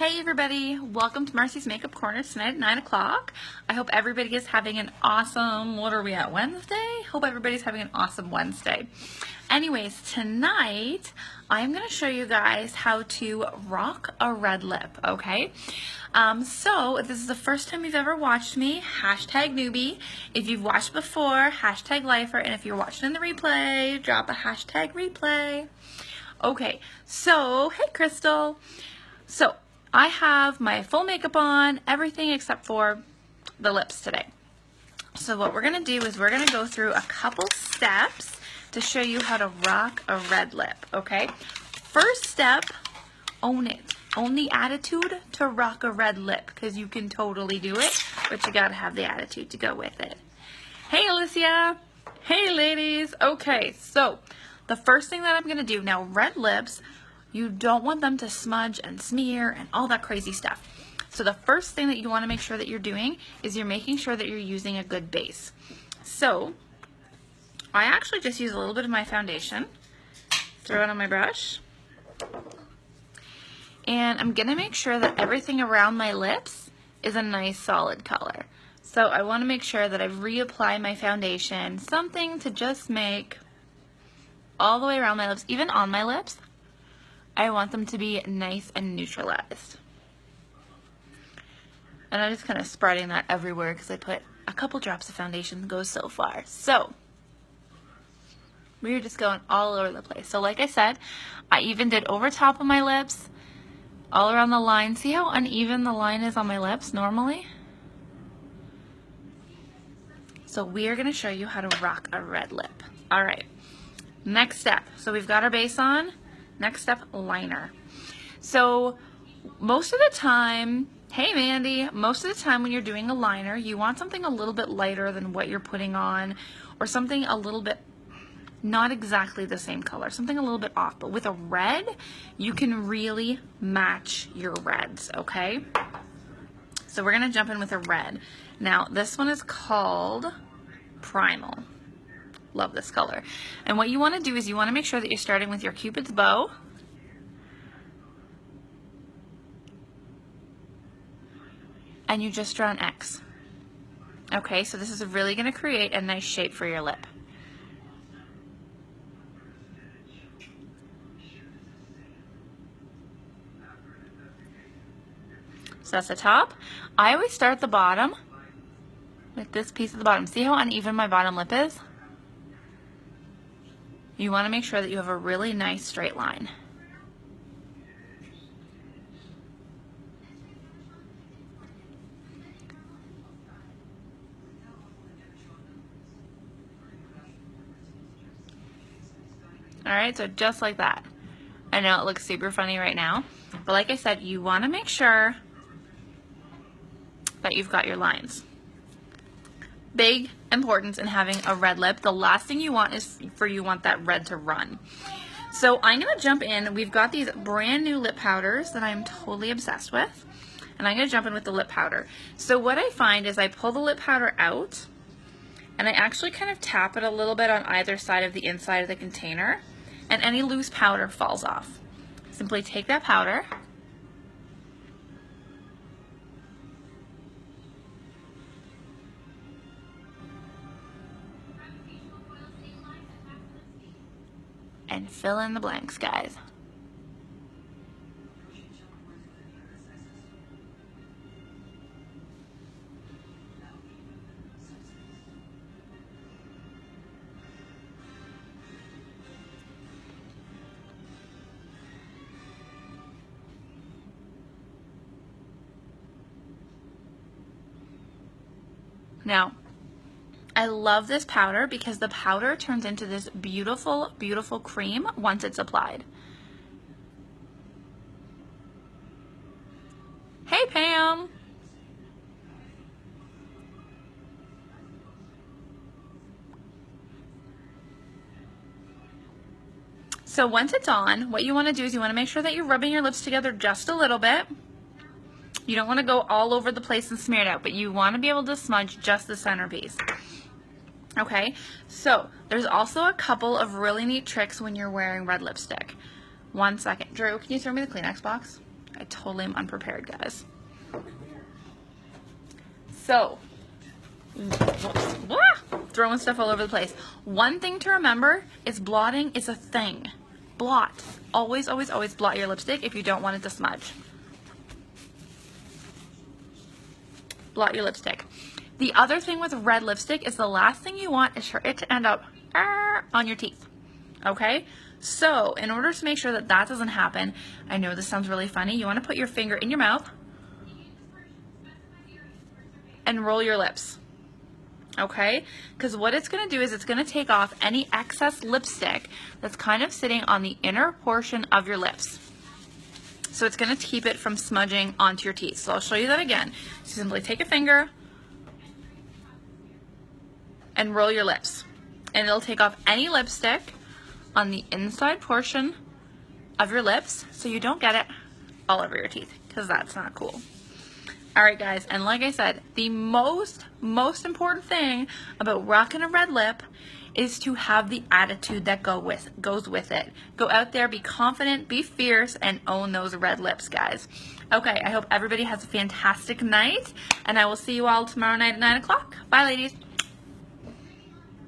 Hey everybody, welcome to Marcie's Makeup Corner tonight at 9 o'clock. I hope everybody is having an awesome, what are we at, Wednesday? Hope everybody's having an awesome Wednesday. Anyways, tonight I'm going to show you guys how to rock a red lip, okay? So if this is the first time you've ever watched me, hashtag newbie. If you've watched before, hashtag lifer. And if you're watching in the replay, drop a hashtag replay. Okay, so, hey Crystal. So, I have my full makeup on, everything except for the lips today. So what we're going to do is we're going to go through a couple steps to show you how to rock a red lip, okay? First step, own it. Own the attitude to rock a red lip, because you can totally do it, but you got to have the attitude to go with it. Hey Alicia! Hey ladies! Okay, so the first thing that I'm going to do, now red lips, you don't want them to smudge and smear and all that crazy stuff. So the first thing that you want to make sure that you're doing is you're making sure that you're using a good base. So I actually just use a little bit of my foundation, throw it on my brush, and I'm going to make sure that everything around my lips is a nice solid color. So I want to make sure that I reapply my foundation, something to just make all the way around my lips, even on my lips. I want them to be nice and neutralized. And I'm just kind of spreading that everywhere because I put a couple drops of foundation, goes so far. So we're just going all over the place. So like I said, I even did over top of my lips, all around the line. See how uneven the line is on my lips normally? So we are going to show you how to rock a red lip. All right, next step. So we've got our base on. Next step, liner. So most of the time, hey Mandy, most of the time when you're doing a liner, you want something a little bit lighter than what you're putting on, or something a little bit not exactly the same color, something a little bit off. But with a red, you can really match your reds, okay? So we're gonna jump in with a red. Now this one is called Primal. Love this color. And what you want to do is you want to make sure that you're starting with your Cupid's bow. And you just draw an X. Okay, so this is really going to create a nice shape for your lip. So that's the top. I always start at the bottom with this piece at the bottom. See how uneven my bottom lip is? You want to make sure that you have a really nice straight line. Alright, so just like that. I know it looks super funny right now, but like I said, you want to make sure that you've got your lines. Big importance in having a red lip. The last thing you want is for you want that red to run. So I'm going to jump in. We've got these brand new lip powders that I'm totally obsessed with. And I'm going to jump in with the lip powder. So what I find is I pull the lip powder out and I actually kind of tap it a little bit on either side of the inside of the container, and any loose powder falls off. Simply take that powder, and fill in the blanks, guys. Now, I love this powder because the powder turns into this beautiful, beautiful cream once it's applied. Hey Pam! So once it's on, what you want to do is you want to make sure that you're rubbing your lips together just a little bit. You don't want to go all over the place and smear it out, but you want to be able to smudge just the centerpiece. Okay, so there's also a couple of really neat tricks when you're wearing red lipstick. 1 second. Drew, can you throw me the Kleenex box? I totally am unprepared, guys. So, throwing stuff all over the place. One thing to remember is blotting is a thing. Blot. Always, always, always blot your lipstick if you don't want it to smudge. Blot your lipstick. The other thing with red lipstick is the last thing you want is for it to end up on your teeth. Okay? So, in order to make sure that that doesn't happen, I know this sounds really funny, you want to put your finger in your mouth and roll your lips. Okay? Because what it's going to do is it's going to take off any excess lipstick that's kind of sitting on the inner portion of your lips. So it's going to keep it from smudging onto your teeth. So I'll show you that again. So simply take a finger and roll your lips. And it'll take off any lipstick on the inside portion of your lips so you don't get it all over your teeth, because that's not cool. Alright guys, and like I said, the most important thing about rocking a red lip is to have the attitude that goes with it. Go out there, be confident, be fierce, and own those red lips, guys. Okay, I hope everybody has a fantastic night, and I will see you all tomorrow night at 9 o'clock. Bye, ladies.